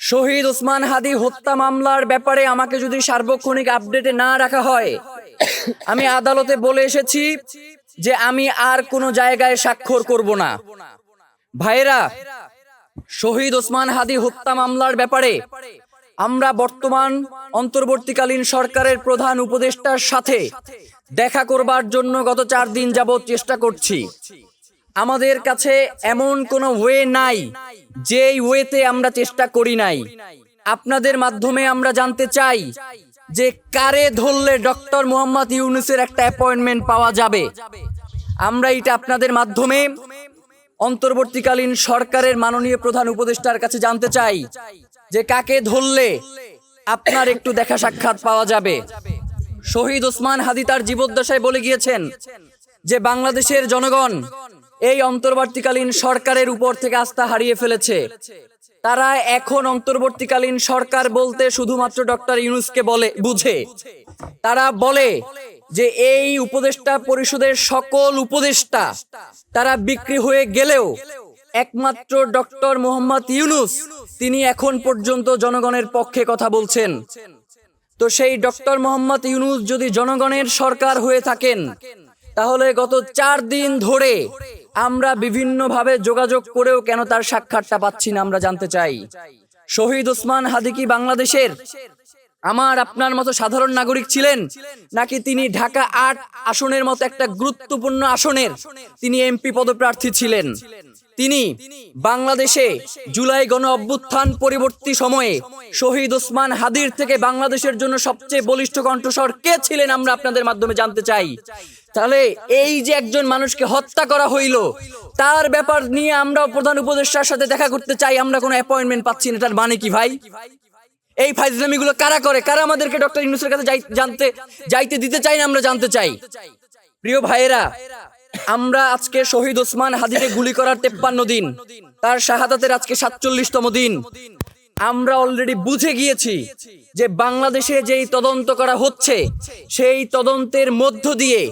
শহীদ ওসমান হাদি হত্যা মামলার ব্যাপারে আমাকে যদি সার্বক্ষণিক আপডেটে না রাখা হয়, আমি আদালতে বলে এসেছি যে আমি আর কোনো জায়গায় স্বাক্ষর করব না। ভাইরা, শহীদ ওসমান হাদি হত্যা মামলার ব্যাপারে আমরা বর্তমান অন্তর্বর্তীকালীন সরকারের প্রধান উপদেষ্টার সাথে দেখা করবার জন্য গত 4 দিন যাবৎ চেষ্টা করছি। আমাদের কাছে এমন কোনো ওয়ে নাই যেই ওয়েতে আমরা চেষ্টা করি নাই। আপনাদের মাধ্যমে আমরা জানতে চাই যে কারে ধরলে ডক্টর মোহাম্মদ ইউনূসের একটা অ্যাপয়েন্টমেন্ট পাওয়া যাবে। আমরা এটা আপনাদের মাধ্যমে অন্তর্বর্তীকালীন সরকারের মাননীয় প্রধান উপদেষ্টার কাছে জানতে চাই যে কাকে ধরলে আপনার একটু দেখা সাক্ষাৎ পাওয়া যাবে। শহীদ ওসমান হাদি তার জীবদ্দশায় বলে গিয়েছেন যে বাংলাদেশের জনগণ এই অন্তর্বর্তীকালীন সরকারের উপর থেকে আস্থা হারিয়ে ফেলেছে। তারা এখন অন্তর্বর্তীকালীন সরকার বলতে শুধুমাত্র ডক্টর ইউনূসকে বুঝে। তারা বলে যে এই উপদেষ্টা পরিষদের সকল উপদেষ্টা তারা বিক্রি হয়ে গেলেও একমাত্র ডক্টর মোহাম্মদ ইউনূস তিনি এখন পর্যন্ত জনগণের পক্ষে কথা বলছেন। তো সেই ডক্টর মোহাম্মদ ইউনূস যদি জনগণের সরকার হয়ে থাকেন, তাহলে গত 4 দিন ধরে আমরা বিভিন্নভাবে যোগাযোগ করেও কেন তার সাক্ষাৎটা পাচ্ছি না আমরা জানতে চাই। শহীদ ওসমান হাদি কি বাংলাদেশের আমার আপনার মতো সাধারণ নাগরিক ছিলেন, নাকি তিনি ঢাকা 8 আসনের মতো একটা গুরুত্বপূর্ণ আসনের তিনি এমপি পদপ্রার্থী ছিলেন? তিনি বাংলাদেশে জুলাই গণ অভ্যুত্থান পরবর্তী সময়ে শহীদ ওসমান হাদির থেকে বাংলাদেশের জন্য সবচেয়ে বলিষ্ঠ কণ্ঠস্বর কে ছিলেন আমরা আপনাদের মাধ্যমে জানতে চাই। তাহলে এই যে একজন মানুষকে হত্যা করা হইল, তার ব্যাপার নিয়ে আমরা প্রধান উপদেষ্টার সাথে দেখা করতে চাই, আমরা কোনো অ্যাপয়েন্টমেন্ট পাচ্ছি না। তার মানে কি ভাই? এই ফাইজলামিগুলো কারা করে? কারা আমাদেরকে ডক্টর ইউনূসের কাছে যাইতে দিতে চাই না আমরা জানতে চাই। প্রিয় ভাইয়েরা, আমরা আজকে শহীদ ওসমান হাদিকে গুলি করার 53 দিন, তার শাহাদাতের আজকে 47তম দিন। আমরা অলরেডি বুঝে গিয়েছি যে বাংলাদেশে যেই তদন্ত করা হচ্ছে সেই তদন্তের মধ্য দিয়ে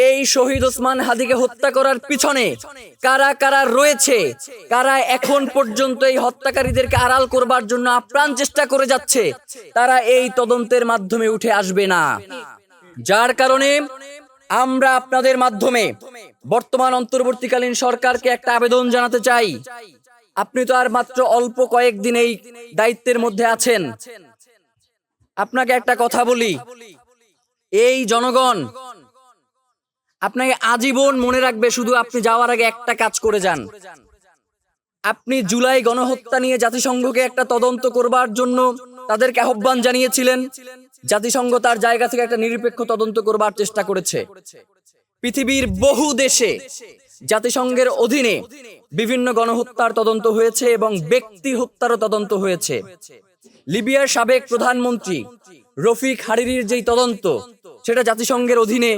এই শহীদ ওসমান হাদিকে হত্যা করার পিছনে কারা কারা রয়েছে, কারা এখন পর্যন্ত এই হত্যাকারীদেরকে আড়াল করবার জন্য আপ্রাণ চেষ্টা করে যাচ্ছে, তারা এই তদন্তের মাধ্যমে উঠে আসবে না। যার কারণে আমরা আপনাদের মাধ্যমে বর্তমান অন্তর্বর্তীকালীন সরকারকে একটা আবেদন জানাতে চাই। আপনি তো আর মাত্র অল্প কয়েকদিন এই দায়িত্বের মধ্যে আছেন। আপনাকে একটা কথা বলি, এই জনগণ আপনাকে আজীবন মনে রাখবে। শুধু আপনি যাওয়ার আগে একটা কাজ করে যান। আপনি জুলাই গণহত্যা নিয়ে জাতিসংঘকে একটা তদন্ত করবার জন্য তাদেরকে আহ্বান জানিয়েছিলেন। জাতিসংঘ তার জায়গা থেকে একটা নিরপেক্ষ তদন্ত করবার চেষ্টা করেছে। পৃথিবীর বহু দেশে জাতিসংঘের অধীনে বিভিন্ন গণহত্যার তদন্ত হয়েছে এবং ব্যক্তি হত্যারও তদন্ত হয়েছে। লিবিয়ার সাবেক প্রধানমন্ত্রী রফিক হারিরির যেই তদন্ত, সেটা জাতিসংঘের অধীনে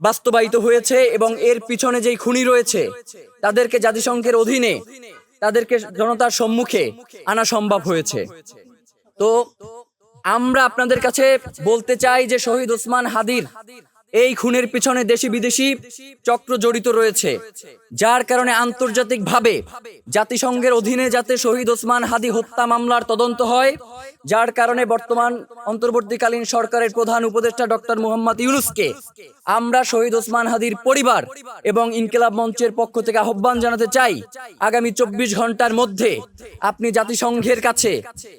বাস্তবায়িত হয়েছে এবং এর পিছনে যেই খুনি রয়েছে তাদেরকে জাতিসংঘের অধীনে তাদেরকে জনতার সম্মুখে আনা সম্ভব হয়েছে। তো আমরা আপনাদের কাছে বলতে চাই যে শহীদ ওসমান হাদির এই খুনের পিছনে দেশি বিদেশি চক্র জড়িত রয়েছে, যার কারণে আন্তর্জাতিকভাবে জাতিসংঘের অধীনে যাতে শহীদ ওসমান হাদি হত্যা মামলার তদন্ত হয়, যার কারণে বর্তমান অন্তর্বর্তীকালীন সরকারের প্রধান উপদেষ্টা ডক্টর মোহাম্মদ ইউনূসকে আমরা শহীদ ওসমান হাদির পরিবার এবং ইনকিলাব মঞ্চের পক্ষ থেকে আহ্বান জানাতে চাই, আগামী 24 ঘন্টার মধ্যে আপনি জাতিসংঘের কাছে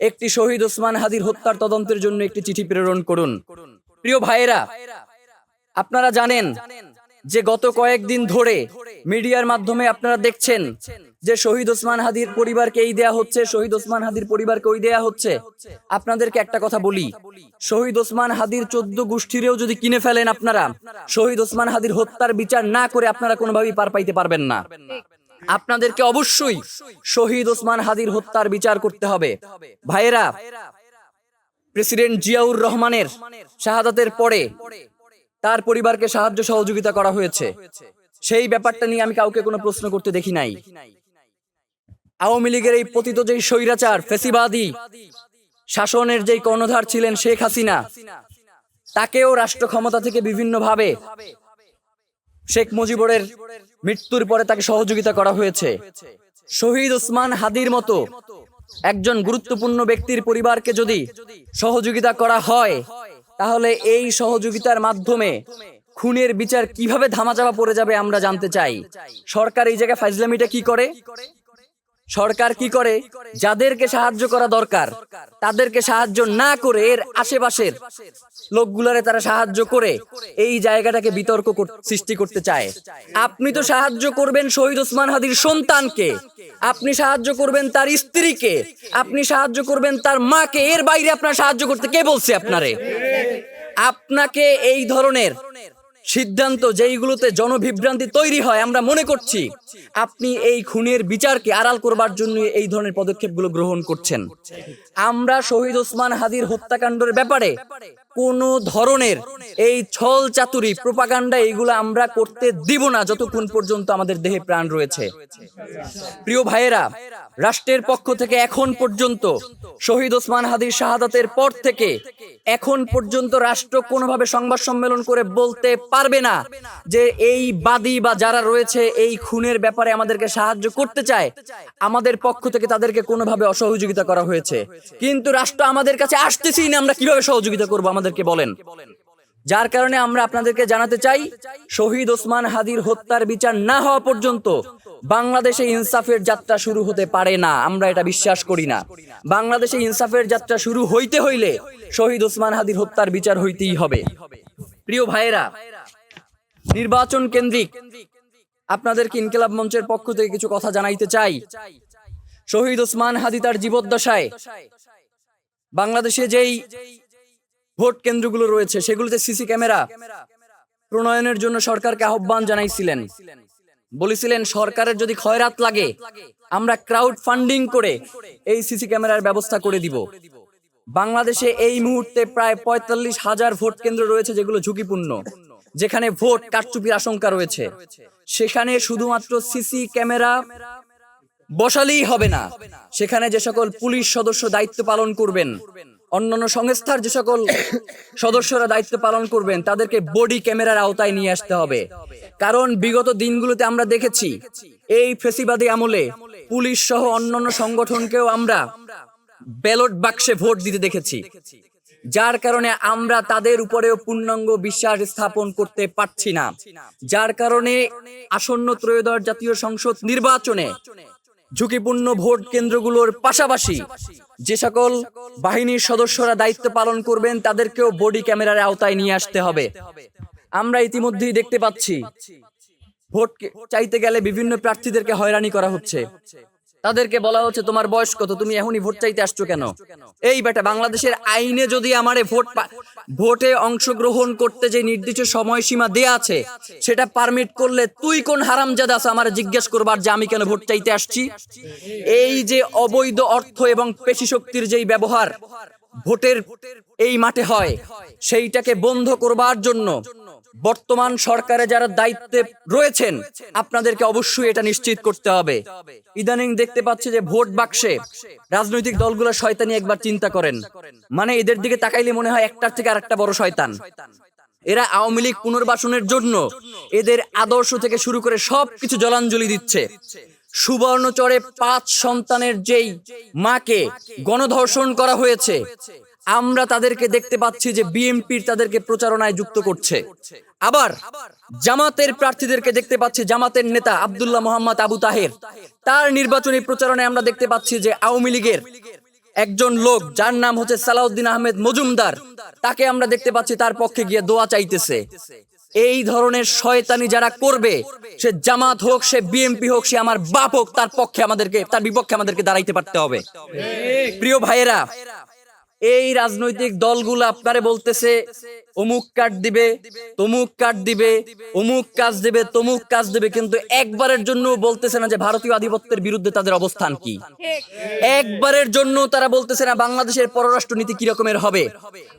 একটি শহীদ ওসমান হাদির হত্যার তদন্তের জন্য একটি চিঠি প্রেরণ করুন। প্রিয় ভাইয়েরা, আপনারা জানেন যে গত কয়েকদিন ধরে মিডিয়ার মাধ্যমে আপনারা দেখছেন যে শহীদ ওসমান হাদির পরিবারকে এই দেয়া হচ্ছে, শহীদ ওসমান হাদির পরিবারকে ওই দেয়া হচ্ছে। আপনাদেরকে একটা কথা বলি, শহীদ ওসমান হাদির 14 গোষ্ঠীরেও যদি কিনে ফেলেন আপনারা, শহীদ ওসমান হাদির হত্যার বিচার না করে আপনারা কোনোভাবেই পার পাইতে পারবেন না। আপনাদেরকে অবশ্যই শহীদ ওসমান হাদির হত্যার বিচার করতে হবে। ভাইয়েরা, প্রেসিডেন্ট জিয়াউর রহমানের শাহাদাতের পরে তার পরিবারকে সাহায্য সহযোগিতা করা হয়েছে, সেই ব্যাপারটা নিয়ে আমি কাউকে কোনো প্রশ্ন করতে দেখি নাই। আওয়ামী লীগের এই পতিত যেই স্বৈরাচার ফ্যাসিবাদী শাসনের যেই কর্ণধার ছিলেন শেখ হাসিনা, তাকেও রাষ্ট্র ক্ষমতা থেকে বিভিন্নভাবে শেখ মুজিবুরের মৃত্যুর পরে তাকে সহযোগিতা করা হয়েছে। শহীদ ওসমান হাদির মতো একজন গুরুত্বপূর্ণ ব্যক্তির পরিবারকে যদি সহযোগিতা করা হয়, তাহলে এই সহযোগিতার মাধ্যমে খুনের বিচার কিভাবে ধামাচাপা পড়ে যাবে আমরা জানতে চাই। সরকার এই জায়গায় ফাজলামিটা কি করে? সরকার কি করে? যাদেরকে সাহায্য করা দরকার তাদেরকে সাহায্য না করে এর আশেপাশের লোকগুলারে তারা সাহায্য করে এই জায়গাটাকে বিতর্ক সৃষ্টি করতে চায়। আপনি তো সাহায্য করবেন শহীদ ওসমান হাদির সন্তানকে, আপনি সাহায্য করবেন তার স্ত্রীকে, আপনি সাহায্য করবেন তার মাকে, এর বাইরে আপনার সাহায্য করতে কে বলছে আপনারে? আপনাকে এই ধরনের সিদ্ধান্ত যেইগুলোতে জনবিভ্রান্তি তৈরি হয়, আমরা মনে করছি আপনি এই খুনের বিচারকে আড়াল করবার জন্য এই ধরনের পদক্ষেপগুলো গ্রহণ করছেন। আমরা শহীদ ওসমান হাদির হত্যাকাণ্ডের ব্যাপারে কোন ধরনের এই ছল চাতুরি প্রোপাগান্ডা এইগুলো আমরা করতে দিব না যতক্ষণ পর্যন্ত আমাদের দেহে প্রাণ রয়েছে। প্রিয় ভাইয়েরা, রাষ্ট্রের পক্ষ থেকে এখন পর্যন্ত শহীদ ওসমান হাদির শাহাদাতের পর থেকে এখন পর্যন্ত রাষ্ট্র কোনোভাবে সংবাদ সম্মেলন করে বলতে পারবে না যে এই বাদী বা যারা রয়েছে এই খুনের ব্যাপারে আমাদেরকে সাহায্য করতে চায়, আমাদের পক্ষ থেকে তাদেরকে কোনোভাবে অসহযোগিতা করা হয়েছে। কিন্তু রাষ্ট্র আমাদের কাছে আসতেছেই না, আমরা কিভাবে সহযোগিতা করব আমাদেরকে বলেন? যার কারণে আমরা আপনাদেরকে জানাতে চাই, শহীদ ওসমান হাদির হত্যার বিচার না হওয়া পর্যন্ত বাংলাদেশে ইনসাফের যাত্রা শুরু হতে পারে না। আমরা এটা বিশ্বাস করি না। বাংলাদেশে ইনসাফের যাত্রা শুরু হইতে হইলে শহীদ ওসমান হাদির হত্যার বিচার হইতেই হবে। প্রিয় ভাইয়েরা, নির্বাচন কেন্দ্রিক আপনাদেরকে ইনকিলাব মঞ্চের পক্ষ থেকে কিছু কথা জানাইতে চাই। শহীদ ওসমান হাদি তার জীবদ্দশায় বাংলাদেশে যেই ভোট কেন্দ্রগুলো রয়েছে সেগুলোতে সিসি ক্যামেরা প্রণয়নের জন্য সরকারকে আহ্বান জানাইছিলেন। বলেছিলেন সরকারের যদি খয়রাত লাগে আমরা ক্রাউড ফান্ডিং করে এই সিসি ক্যামেরার ব্যবস্থা করে দিব। বাংলাদেশে এই মুহূর্তে প্রায় ৪৫,০০০ ভোট কেন্দ্র রয়েছে যেগুলো ঝুঁকিপূর্ণ, যেখানে ভোট কারচুপির আশঙ্কা রয়েছে। সেখানে শুধুমাত্র সিসি ক্যামেরা বসালেই হবে না, সেখানে যে সকল পুলিশ সদস্য দায়িত্ব পালন করবেন, অন্যান্য সংস্থার যে সকল সদস্যরা দায়িত্ব পালন করবেন, তাদেরকে বডি ক্যামেরার আওতায় নিয়ে আসতে হবে। কারণ বিগত দিনগুলোতে আমরা দেখেছি এই ফেসিবাদী আমলে পুলিশ সহ অন্যান্য সংগঠনকেও আমরা ব্যালট বাক্সে ভোট দিতে দেখেছি, যার কারণে আমরা তাদের উপরেও পূর্ণাঙ্গ বিশ্বাস স্থাপন করতে পারছি না। যার কারণে আসন্ন ত্রয়োদশ জাতীয় সংসদ নির্বাচনে ঝুঁকিপূর্ণ ভোট কেন্দ্রগুলোর পাশাপাশি যে সকল বাহিনীর সদস্যরা দায়িত্ব পালন করবেন তাদেরকেও বডি ক্যামেরার আওতায় নিয়ে আসতে হবে। আমরা ইতিমধ্যেই দেখতে পাচ্ছি ভোট চাইতে গেলে বিভিন্ন প্রার্থীদেরকে হয়রানি করা হচ্ছে। তাদেরকে বলা হচ্ছে তোমার বয়স কত, তুমি এখনই ভোট চাইতে আসছো কেন? এই বেটা, বাংলাদেশের আইনে যদি আমারে ভোটে অংশগ্রহণ করতে যে নির্দিষ্ট সময়সীমা দেয়া আছে সেটা পারমিট করলে তুই কোন হারামজাদা আছে আমার জিজ্ঞেস করবার যে আমি কেন ভোট চাইতে আসছি? এই যে অবৈধ অর্থ এবং পেশি শক্তির যেই ব্যবহার ভোটের এই মাঠে হয়, সেইটাকে বন্ধ করবার জন্য বর্তমান সরকারে যারা দায়িত্বে রয়েছেন আপনাদেরকে অবশ্যই এটা নিশ্চিত করতে হবে। ইদানিং দেখতে পাচ্ছি যে ভোট বাক্সে রাজনৈতিক দলগুলো শয়তানি একবার চিন্তা করেন, মানে এদের দিকে তাকাইলে মনে হয় একটার থেকে আরেকটা বড় শয়তান। এরা আওয়ামী লীগ পুনর্বাসনের জন্য এদের আদর্শ থেকে শুরু করে সবকিছু জলাঞ্জলি দিচ্ছে। সুবর্ণচরে 5 সন্তানের যেই মাকে গণধর্ষণ করা হয়েছে, আমরা তাদেরকে দেখতে পাচ্ছি যে বিএনপির তাদেরকে প্রচারণায় যুক্ত করছে। আবার জামাতের প্রার্থীদেরকে দেখতে পাচ্ছি, জামাতের নেতা আব্দুল্লাহ মোহাম্মদ আবু তাহের, তার নির্বাচনী প্রচারণায় আমরা দেখতে পাচ্ছি যে আওয়ামী লীগের একজন লোক যার নাম হচ্ছে সালাউদ্দিন আহমেদ মজুমদার, তাকে আমরা দেখতে পাচ্ছি তার পক্ষে গিয়ে দোয়া চাইতেছে। এই ধরনের শয়তানি যারা করবে, সে জামাত হোক, সে বিএনপি হোক, সে আমার বাপ হোক, তার বিপক্ষে আমাদেরকে দাঁড়াইতে পারতে হবে। প্রিয় ভাইয়েরা, এই রাজনৈতিক দলগুলো আপনারে বলতেছে অমুক কার্ড দিবে, তমুক কার্ড দিবে, অমুক কাজ দিবে, তমুক কাজ দিবে, কিন্তু একবারের জন্য বলতেছে না যে ভারতীয় আধিপত্যের বিরুদ্ধে তাদের অবস্থান কি। একবারের জন্য তারা বলতেছে না বাংলাদেশের পররাষ্ট্র নীতি কি রকমের হবে।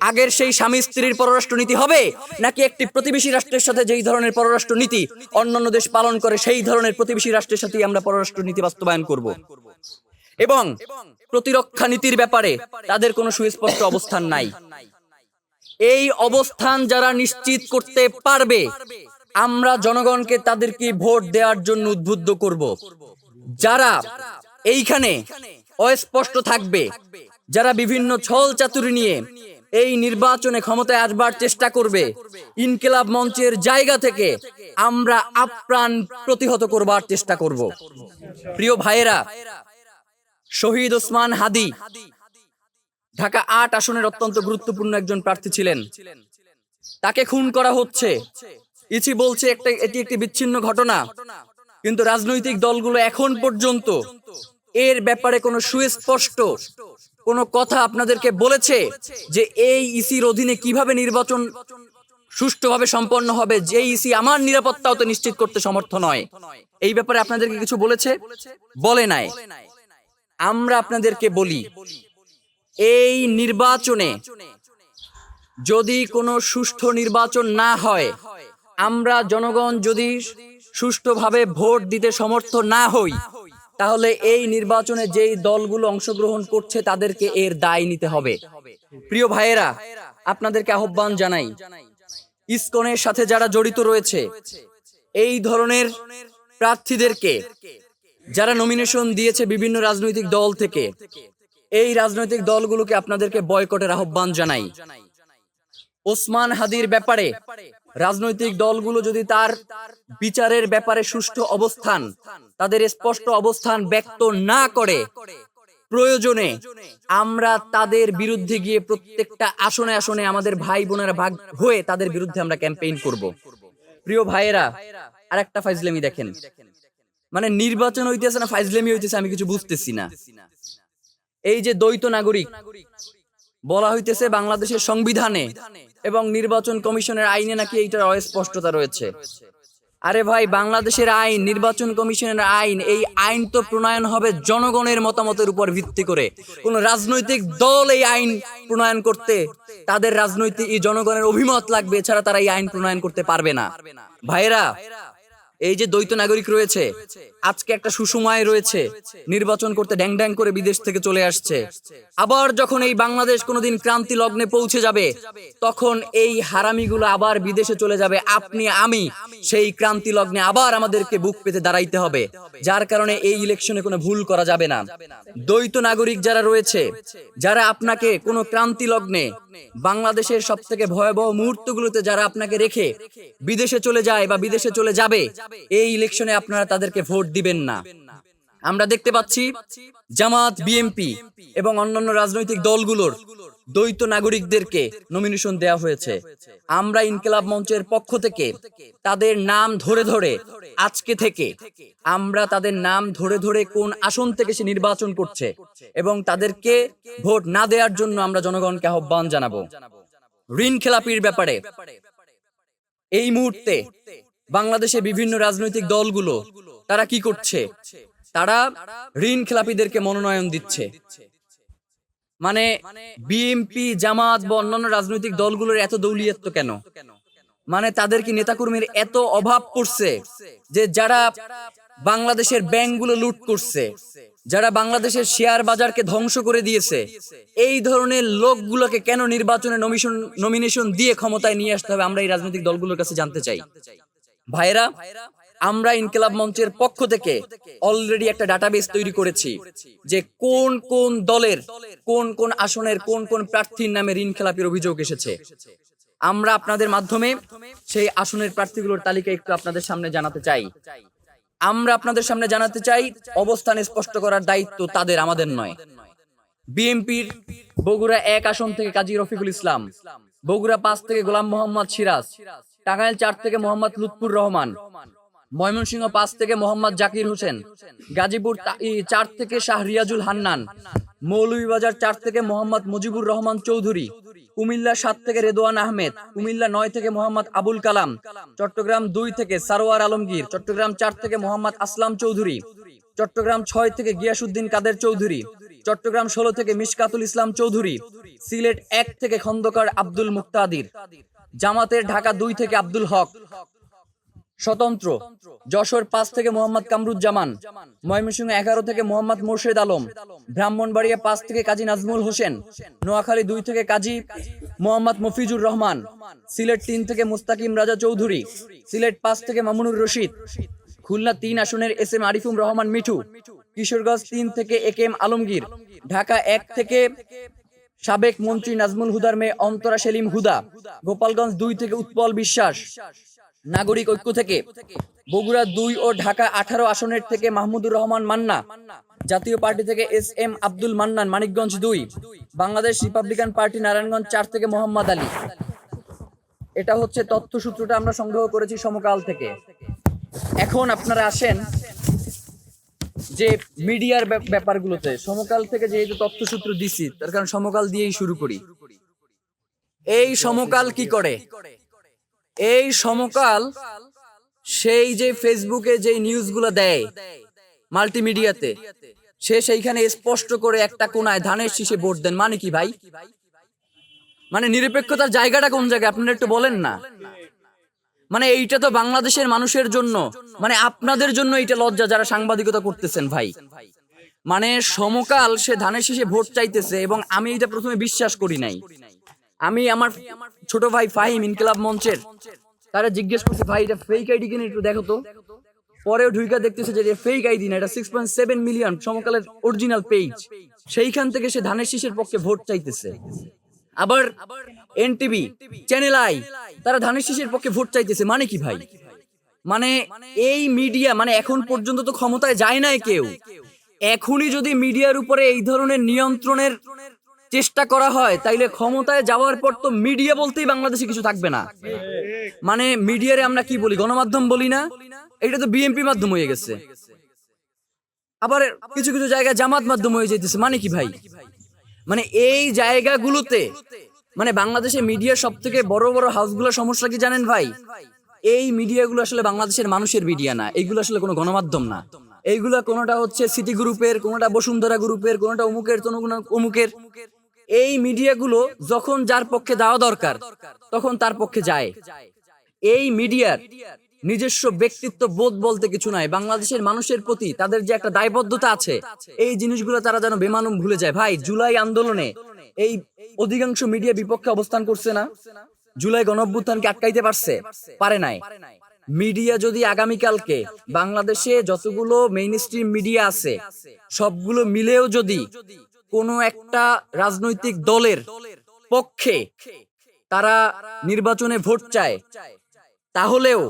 আগের সেই স্বামী স্ত্রীর পররাষ্ট্র নীতি হবে, নাকি একটি প্রতিবেশী রাষ্ট্রের সাথে যেই ধরনের পররাষ্ট্র নীতি অন্যান্য দেশ পালন করে সেই ধরনের প্রতিবেশী রাষ্ট্রের সাথেই আমরা পররাষ্ট্র নীতি বাস্তবায়ন করব। এবং প্রতিরক্ষা নীতির ব্যাপারে তাদের কোনো সুস্পষ্ট অবস্থান নাই। এই অবস্থান যারা নিশ্চিত করতে পারবে, আমরা জনগণকে তাদেরকে ভোট দেওয়ার জন্য উদ্বুদ্ধ করব। যারা এইখানে অস্পষ্ট থাকবে, যারা বিভিন্ন ছল চাতুরি নিয়ে এই নির্বাচনে ক্ষমতায় আসবার চেষ্টা করবে, ইনকিলাব মঞ্চের জায়গা থেকে আমরা আপ্রাণ প্রতিহত করবার চেষ্টা করব। প্রিয় ভাইয়েরা, শহীদ ওসমান হাদি ঢাকা ৮ আসনের অত্যন্ত গুরুত্বপূর্ণ একজন প্রার্থী ছিলেন। তাকে খুন করা হচ্ছে। ইসি বলছে এটি একটি বিচ্ছিন্ন ঘটনা, কিন্তু রাজনৈতিক দলগুলো এখন পর্যন্ত এর ব্যাপারে কোনো সুস্পষ্ট কোনো কথা আপনাদেরকে বলেছে যে এই ইসির অধীনে কিভাবে নির্বাচন সুষ্ঠুভাবে সম্পন্ন হবে, যে ইসি আমার নিরাপত্তাও তো নিশ্চিত করতে সমর্থ নয়। এই ব্যাপারে আপনাদেরকে কিছু বলেছে? বলে নাই। আমরা আপনাদেরকে বলি, এই নির্বাচনে যদি কোনো সুষ্ঠু নির্বাচন না হয়, আমরা জনগণ যদি সুষ্ঠুভাবে ভোট দিতে সমর্থ না হই, তাহলে এই নির্বাচনে যেই দলগুলো অংশগ্রহণ করছে তাদেরকে এর দায় নিতে হবে। প্রিয় ভাইয়েরা, আপনাদেরকে আহ্বান জানাই, ইসকনের সাথে যারা জড়িত রয়েছে, এই ধরনের প্রার্থীদেরকে যারা নমিনেশন দিয়েছে বিভিন্ন রাজনৈতিক দল থেকে, এই রাজনৈতিক দলগুলোকে আপনাদেরকে বয়কটের আহ্বান জানাই। ওসমান হাদির ব্যাপারে রাজনৈতিক দলগুলো যদি তার বিচারের ব্যাপারে সুষ্ঠু অবস্থান, তাদের স্পষ্ট অবস্থান ব্যক্ত না করে, প্রয়োজনে আমরা তাদের বিরুদ্ধে গিয়ে প্রত্যেকটা আসনে আসনে আমাদের ভাই বোনেরা ভাগ হয়ে তাদের বিরুদ্ধে আমরা ক্যাম্পেইন করব। প্রিয় ভাইয়েরা, আরেকটা ফাইজলামি দেখেন, মানে নির্বাচন হইতেছে না ফাইজলামি হইতেছে, আমি কিছু বুঝতেছি না। এই যে দ্বৈত নাগরিক বলা হইতেছে বাংলাদেশের সংবিধানে এবং নির্বাচন কমিশনের আইনে নাকি এইটার অস্পষ্টতা রয়েছে। আরে ভাই, বাংলাদেশের আইন, নির্বাচন কমিশনের আইন, এই আইন তো প্রণয়ন হবে জনগণের মতামতের উপর ভিত্তি করে। কোন রাজনৈতিক দল এই আইন প্রণয়ন করতে তাদের রাজনৈতিক জনগণের অভিমত লাগবে, এছাড়া তারা এই আইন প্রণয়ন করতে পারবে না। ভাইরা, এই যে দ্বৈত নাগরিক রয়েছে, আজকে একটা সুসময় রয়েছে, নির্বাচন করতে ড্যাং ড্যাং করে বিদেশ থেকে চলে আসছে। আবার যখন এই বাংলাদেশ কোনোদিন ক্রান্তি লগ্নে পৌঁছে যাবে, তখন এই হারামিগুলো আবার বিদেশে চলে যাবে। আপনি আমি সেই ক্রান্তি লগ্নে আবার আমাদেরকে বুক পেতে দাঁড়াইতে হবে, যার কারণে এই ইলেকশনে কোনো ভুল করা যাবে না। দ্বৈত নাগরিক যারা রয়েছে, যারা আপনাকে কোনো ক্রান্তি লগ্নে বাংলাদেশের সব থেকে ভয়াবহ মুহূর্তগুলোতে যারা আপনাকে রেখে বিদেশে চলে যায় বা বিদেশে চলে যাবে, এই ইলেকশনে আপনারা তাদেরকে ভোট দিবেন না। আমরা দেখতে পাচ্ছি জামাত, বিএনপি এবং অন্যান্য রাজনৈতিক দলগুলোর দ্বৈত নাগরিকদেরকে নমিনেশন দেওয়া হয়েছে। আমরা ইনকিলাব মঞ্চের পক্ষ থেকে তাদের নাম ধরে ধরে আজকে থেকে আমরা তাদের নাম ধরে ধরে কোন আসন থেকে সে নির্বাচন করছে এবং তাদেরকে ভোট না দেওয়ার জন্য আমরা জনগণকে আহ্বান জানাবো। ঋণ খেলাপির ব্যাপারে এই মুহূর্তে বাংলাদেশে বিভিন্ন রাজনৈতিক দলগুলো তারা কি করছে? তারা ঋণ খেলাপিদেরকে মনোনয়ন দিচ্ছে। মানে বিএনপি, জামাত বা অন্যান্য রাজনৈতিক দলগুলোর এত দৌলিয়াত্ব কেন? মানে তাদের কি নেতাকর্মীর এত অভাব পড়ছে যে যারা বাংলাদেশের ব্যাংকগুলো লুট করছে, যারা বাংলাদেশের শেয়ার বাজারকে ধ্বংস করে দিয়েছে, এই ধরনের লোকগুলোকে কেন নির্বাচনে নমিনেশন দিয়ে ক্ষমতায় নিয়ে আসতে হবে? আমরা এই রাজনৈতিক দলগুলোর কাছে জানতে চাই। ভাইরা, আমরা ইনকিলাব মঞ্চের পক্ষ থেকে অলরেডি একটা ডাটাবেস তৈরি করেছি যে কোন কোন দলের কোন কোন আসনের কোন কোন প্রার্থীর নামে ঋণ খেলাপির অভিযোগ এসেছে। আমরা আপনাদের মাধ্যমে সেই আসনের প্রার্থীগুলোর তালিকা একটু আপনাদের সামনে জানাতে চাই। আমরা আপনাদের সামনে জানাতে চাই, অবস্থান স্পষ্ট করার দায়িত্ব তাদের, আমাদের নয়। বিএনপির বগুড়া 1 আসন থেকে কাজী রফিকুল ইসলাম, বগুড়া 5 থেকে গোলাম মোহাম্মদ সিরাজ, টাঙ্গাইল 4 থেকে মোহাম্মদ লুৎফুর রহমান, ময়মনসিংহ 5 থেকে মোহাম্মদ জাকির হোসেন, গাজীপুর 4 থেকে শাহ রিয়াজুল হান্নান, মৌলভীবাজার 4 থেকে মোহাম্মদ মুজিবুর রহমান চৌধুরী, কুমিল্লা 7 থেকে রেদওয়ান আহমেদ, কুমিল্লা 9 থেকে মোহাম্মদ আবুল কালাম, চট্টগ্রাম 2 থেকে সারোয়ার আলমগীর, চট্টগ্রাম 4 থেকে মোহাম্মদ আসলাম চৌধুরী, চট্টগ্রাম 6 থেকে গিয়াসউদ্দিন কাদের চৌধুরী, চট্টগ্রাম 16 থেকে মিশকাতুল ইসলাম চৌধুরী, সিলেট 1 থেকে খন্দকার আব্দুল মুক্তাদির, জামাতের ঢাকা 2 থেকে আব্দুল হক স্বতন্ত্র, যশোর 5 থেকে মোহাম্মদ কামরুজ্জামান, ময়মনসিংহ 11 থেকে মোহাম্মদ মোর্শেদ আলম, ব্রাহ্মণবাড়িয়া 5 থেকে কাজী নাজমুল হোসেন, নোয়াখালী 2 থেকে কাজী মোহাম্মদ মফিজুর রহমান, সিলেট 3 থেকে মুস্তাকিম রাজা চৌধুরী, সিলেট 5 থেকে মামুনুর রশিদ, খুলনা 3 আসনের এস এম আরিফুর রহমান মিঠু, কিশোরগঞ্জ 3 থেকে AK আলমগীর, ঢাকা 1 থেকে সাবেক মন্ত্রী নাজমুল হুদার মেয়ে অন্তরা সেলিম হুদা, গোপালগঞ্জ 2 থেকে উৎপল বিশ্বাস, নাগরিক ঐক্য থেকে, বগুড়া 2 ও ঢাকা 18 আসনের থেকে মাহমুদুর রহমান মান্না, জাতীয় পার্টি থেকে SM Abdul Mannan, Manikganj 2, Bangladesh Republican party Narayanganj 4 থেকে মোহাম্মদ আলী। এটা হচ্ছে তথ্যসূত্রটা আমরা সংগ্রহ করেছি সমকাল থেকে। এখন আপনারা আসেন যে মিডিয়ার ব্যাপারগুলোতে। সমকাল থেকে যেহেতু তথ্যসূত্র দিছি, তার কারণ সমকাল দিয়েই শুরু করি। এই সমকাল কি করে? এই সমকাল সেই যে ফেসবুকে যে নিউজগুলো দেয় মাল্টিমিডিয়াতে, সে সেইখানে স্পষ্ট করে একটা কোনায় ধানের শীষে ভোট দেন। মানে কি ভাই? মানে নিরপেক্ষতার জায়গাটা কোন জায়গায় আপনারা একটু বলেন না। মানে এইটা তো বাংলাদেশের মানুষের জন্য, মানে আপনাদের জন্য এইটা লজ্জা যারা সাংবাদিকতা করতেছেন ভাই। মানে সমকাল সে ধানের শীষে ভোট চাইতেছে, এবং আমি এটা প্রথমে বিশ্বাস করি নাই। আমি আমার ছোট ভাই ফাহিম ইনকিলাব মঞ্চের তারা জিজ্ঞেস করছে, ভাই এটা ফেক আইডি কিনে একটু দেখো তো। পরেও ঢুইকা দেখতেছে যে এটা ফেক আইডি না, এটা 6.7 মিলিয়ন সমকালের অরিজিনাল পেজ। সেইখান থেকে সে ধানের শীষের পক্ষে ভোট চাইতেছে। আবার NTV, চ্যানেল আই, তারা ধানের শীষের পক্ষে ভোট চাইতেছে। মানে কি ভাই? মানে এই মিডিয়া, মানে এখন পর্যন্ত তো ক্ষমতায় যায় নাই কেউ। এখনই যদি মিডিয়ার উপরে এই ধরনের নিয়ন্ত্রণের চেষ্টা করা হয়, তাইলে ক্ষমতায় যাওয়ার পর তো মিডিয়া বলতেই বাংলাদেশে কিছু থাকবে না। মানে মিডিয়ারে আমরা কি বলি? গণমাধ্যম বলি না? এটা তো বিএনপি মাধ্যম হয়ে গেছে। আবার কিছু কিছু জায়গায় জামাত মাধ্যম হয়ে যেতেছে। মানে কি ভাই? মানে এই জায়গাগুলোতে, মানে বাংলাদেশের মিডিয়ার সব থেকে বড় বড় হাউসগুলোর সমস্যা কি জানেন ভাই? এই মিডিয়াগুলো আসলে বাংলাদেশের মানুষের মিডিয়া না, এইগুলো আসলে কোনো গণমাধ্যম না। এইগুলা কোনোটা হচ্ছে সিটি গ্রুপের, কোনোটা বসুন্ধরা গ্রুপের, কোনোটা অমুকের, অমুকের। এই মিডিয়াগুলো যখন যার পক্ষে দেওয়া দরকার তখন তার পক্ষে যায়। এই মিডিয়ার নিজস্ব ব্যক্তিত্ব বোধ বলতে কিছু নাই। বাংলাদেশের মানুষের প্রতি তাদের যে একটা দায়বদ্ধতা আছে, এই জিনিসগুলো তারা যেন বেমালুম ভুলে যায়। ভাই, জুলাই আন্দোলনে এই অধিকাংশ মিডিয়া বিপক্ষে অবস্থান করছে না? জুলাই গণঅভ্যুত্থানকে আটকাইতে পারছে? পারে নাই। মিডিয়া যদি আগামীকালকে বাংলাদেশে যতগুলো মেইনস্ট্রিম মিডিয়া আছে সবগুলো মিলেও যদি কোনো একটা রাজনৈতিক দলের পক্ষে তারা নির্বাচনে ভোট চায়, তাহলেও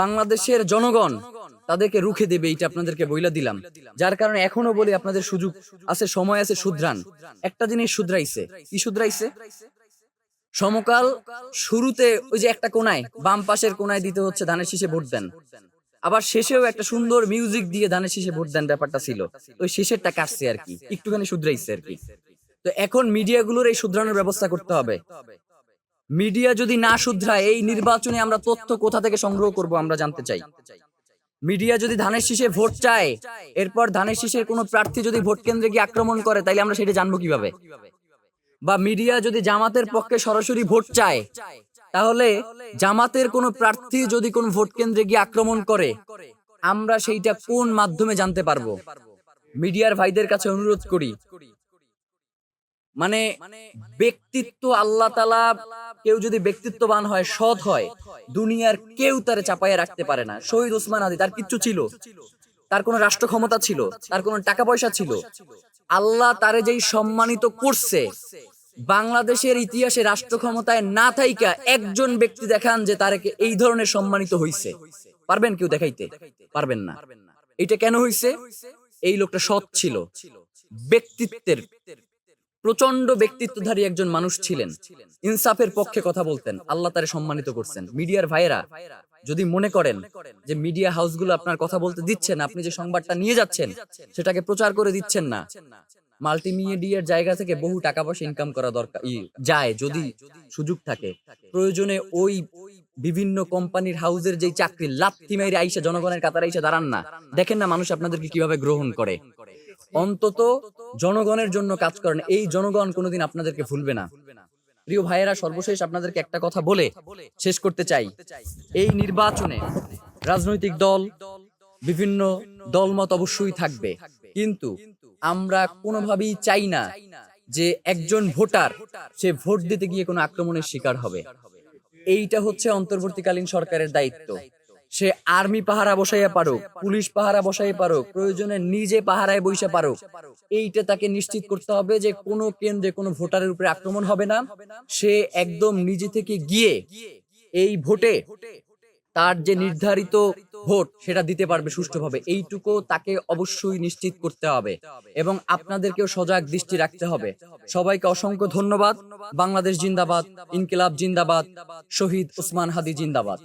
বাংলাদেশের জনগণ তাদেরকে রুখে দেবে। এইটা আপনাদেরকে বইলা দিলাম। যার কারণে এখনো বলি আপনাদের সুযোগ আছে, সময় আছে, শুধরান। একটা জিনিস শুধরাইছে। কি শুধরাইছে? সমকাল শুরুতে ওই যে একটা কোনায়, বাম পাশের কোনায় দিতে হচ্ছে ধানের শীষে ভোট দেন, আবার শেষেও একটা সুন্দর মিউজিক দিয়ে ধানের শীষে ভোট দেন, ব্যাপারটা ছিল। ওই শেষেরটা কাটছে আর কি, একটুখানি শুধরাইছে আর কি। তো এখন মিডিয়াগুলোর এই শুধরানোর ব্যবস্থা করতে হবে। মিডিয়া যদি না শুধরায়, এই নির্বাচনে আমরা তথ্য কোথা থেকে সংগ্রহ করব আমরা জানতে চাই। মিডিয়া যদি ধানের শীষে ভোট চায়, এরপর ধানের শীষের কোনো প্রার্থী যদি ভোট কেন্দ্রে গিয়ে আক্রমণ করে, তাইলে আমরা সেটা জানবো কিভাবে? বা মিডিয়া যদি জামাতের পক্ষে সরাসরি ভোট চায়, তাহলে জামাতের কোনো প্রার্থী যদি কোন ভোট কেন্দ্রে গিয়ে আক্রমণ করে, আমরা সেইটা কোন মাধ্যমে জানতে পারবো? মিডিয়ার ভাইদের কাছে অনুরোধ করি, মানে ব্যক্তিত্ব আল্লাহ তাআলা, কেউ যদি ব্যক্তিত্ববান হয়, সৎ হয়, দুনিয়ার কেউ তারে চাপাইয়া রাখতে পারে না। শহীদ ওসমান হাদি, তার কিচ্ছু ছিল, তার কোনো রাষ্ট্র ক্ষমতা ছিল, তার কোনো টাকা পয়সা ছিল, আল্লাহ তারে যেই সম্মানিত করছে, বাংলাদেশের ইতিহাসে রাষ্ট্র ক্ষমতায় না থাইকা একজন ব্যক্তি দেখান যে তারে এই ধরনের সম্মানিত হইছে? পারবেন কেউ দেখাইতে? পারবেন না। এটা কেন হইছে? এই লোকটা সৎ ছিল, ব্যক্তিত্বের প্রচন্ড ব্যক্তিত্বধারী একজন মানুষ ছিলেন, ইনসাফের পক্ষে কথা বলতেন, আল্লাহ তারে সম্মানিত করছেন। মিডিয়ার ভাইয়েরা যদি মনে করেন যে মিডিয়া হাউসগুলো আপনার কথা বলতে দিচ্ছেন, আপনি যে সংবাদটা নিয়ে যাচ্ছেন সেটাকে প্রচার করে দিচ্ছেন না, মাল্টিমিডিয়ার জায়গা থেকে বহু টাকা পয়সা ইনকাম করা দরকার যায় যদি সুযোগ থাকে। প্রয়োজনে ওই বিভিন্ন কোম্পানির হাউসের যেই চাকরি লাথি মাইরে আইসা জনগণের কাতারে আইসা দাঁড়ান না, দেখেন না মানুষ আপনাদেরকে কিভাবে গ্রহণ করে। অন্তত জনগণের জন্য কাজ করেন, এই জনগণ কোনোদিন আপনাদেরকে ভুলবে না। প্রিয় ভাইয়েরা, সর্বশেষ আপনাদেরকে একটা কথা বলে শেষ করতে চাই। এই নির্বাচনে রাজনৈতিক দল, বিভিন্ন দলমত অবশ্যই থাকবে, কিন্তু আমরা কোনোভাবেই চাই না যে একজন ভোটার সে ভোট দিতে গিয়ে কোনো আক্রমণের শিকার হবে। এইটা হচ্ছে অন্তর্বর্তীকালীন সরকারের দায়িত্ব। সে আর্মি পাহারা বসাইয়া পারুক, পুলিশ পাহারা বসাই পারুক, প্রয়োজনে নিজে পাহারায় বইসা পারুক, এইটা তাকে নিশ্চিত করতে হবে যে কোনো কেন্দ্রে কোনো ভোটারের উপরে আক্রমণ হবে না। সে একদম নিজে থেকে গিয়ে এই ভোটে তার যে নির্ধারিত ভোট সেটা দিতে পারবে সুষ্ঠুভাবে, এইটুকু তাকে অবশ্যই নিশ্চিত করতে হবে এবং আপনাদেরকেও সজাগ দৃষ্টি রাখতে হবে। সবাইকে অসংখ্য ধন্যবাদ। বাংলাদেশ জিন্দাবাদ, ইনকিলাব জিন্দাবাদ, শহীদ ওসমান হাদি জিন্দাবাদ।